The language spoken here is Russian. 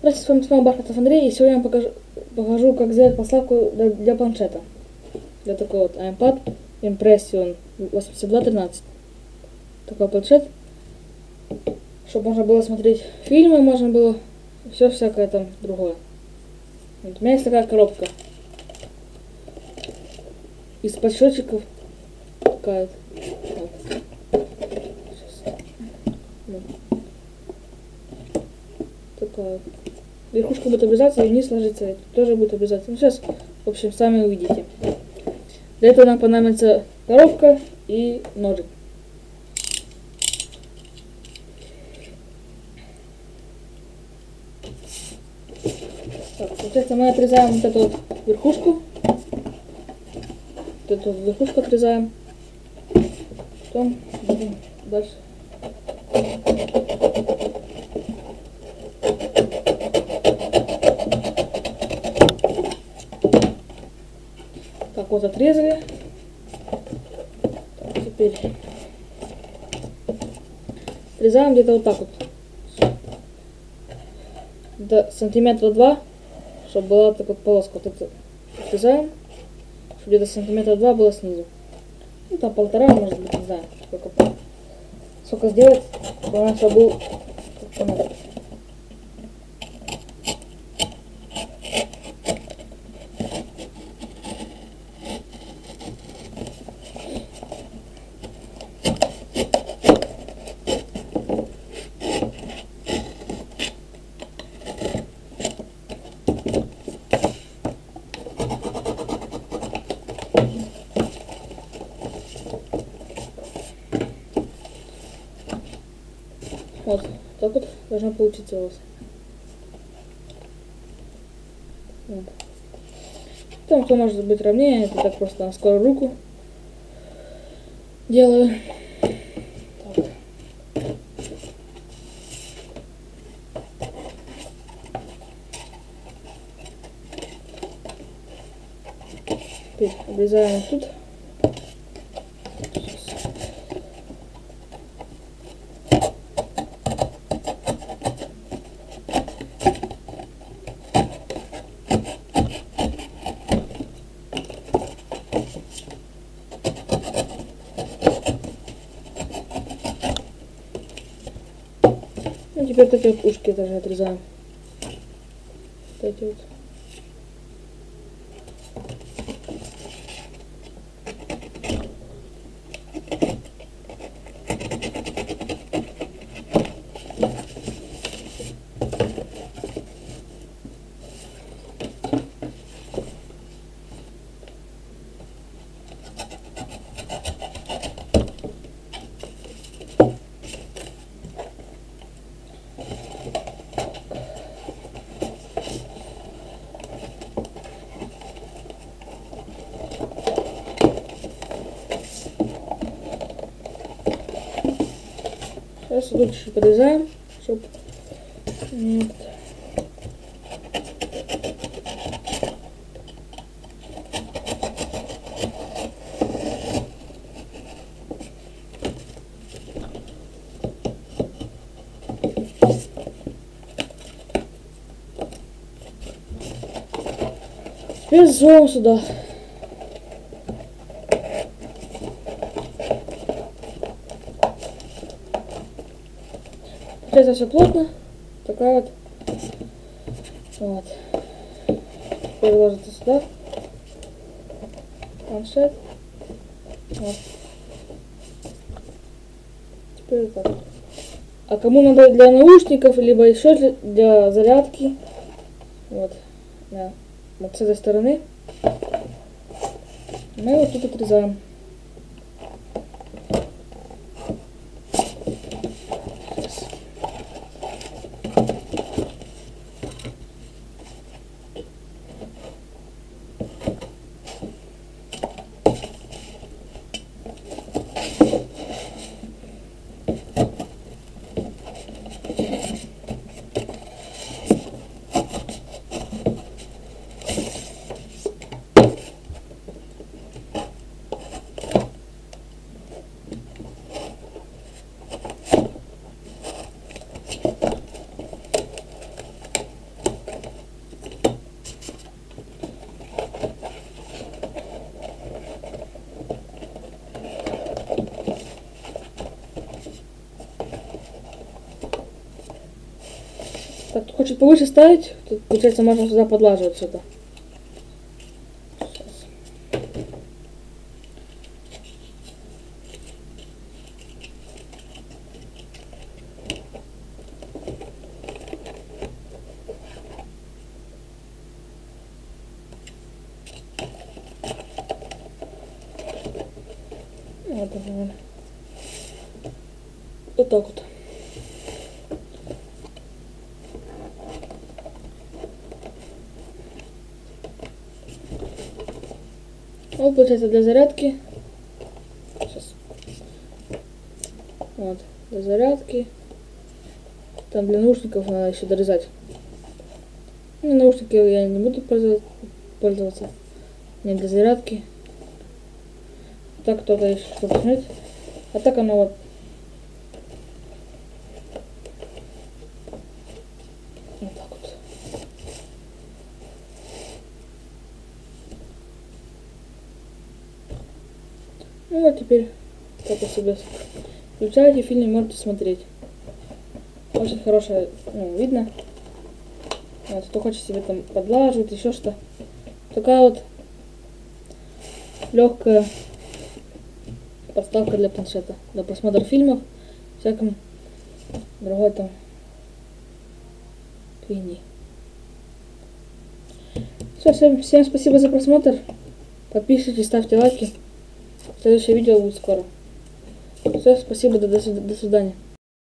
Здравствуйте, с вами снова Бархатов Андрей, и сегодня я вам покажу, как сделать подставку для планшета. Для такой вот iPad Impression 8213. Такой планшет, чтобы можно было смотреть фильмы, можно было все всякое там другое. Вот у меня есть такая коробка из-под счетчиков. Такая вот. Такая вот. Верхушка будет обрезаться и вниз ложится, это тоже будет обрезаться. Ну сейчас, в общем, сами увидите. Для этого нам понадобится коробка и ножик. Так, соответственно, мы отрезаем вот эту вот верхушку. Вот эту верхушку отрезаем. Потом будем дальше. Так, вот отрезали. Так, теперь отрезаем где-то вот так вот. До сантиметра 2, чтобы была такая вот полоска. Вот это отрезаем, чтобы где-то сантиметра 2 было снизу. Ну там 1,5, может быть, не знаю, сколько сделать, чтобы у нас был как вот так вот должно получиться у вас. Вот. Там кто может быть ровнее, это так просто на скорую руку делаю. Так. Теперь обрезаем тут. Ну, теперь такие вот ушки тоже отрезаем. Вот эти вот. Сейчас вот чуть-чуть подрезаем, чтобы вот. Теперь засовываем сюда. Это все плотно, такая вот. Вот. Теперь ложится сюда. Планшет. Вот. Теперь так. А кому надо для наушников, либо еще для зарядки. Вот. Да. Вот с этой стороны. Мы вот тут отрезаем. Так, кто хочет повыше ставить, тут, получается, можно сюда подлаживать что-то. Вот, нормально. Вот так вот. Вот, получается, для зарядки. Сейчас. Вот, для зарядки. Там для наушников надо еще дорезать. Ну, наушники я не буду пользоваться. Не для зарядки. Так только еще чтобы снять. А так оно вот. Вот так вот. Ну вот теперь так вот себе включаете фильм и можете смотреть. Очень хорошее, ну, видно. Вот, кто хочет себе там подлаживать, еще что. Такая вот легкая подставка для планшета. Для просмотра фильмов, всяком другой там фигни. Все, всем спасибо за просмотр. Подписывайтесь, ставьте лайки. Следующее видео будет скоро. Все, спасибо, до свидания.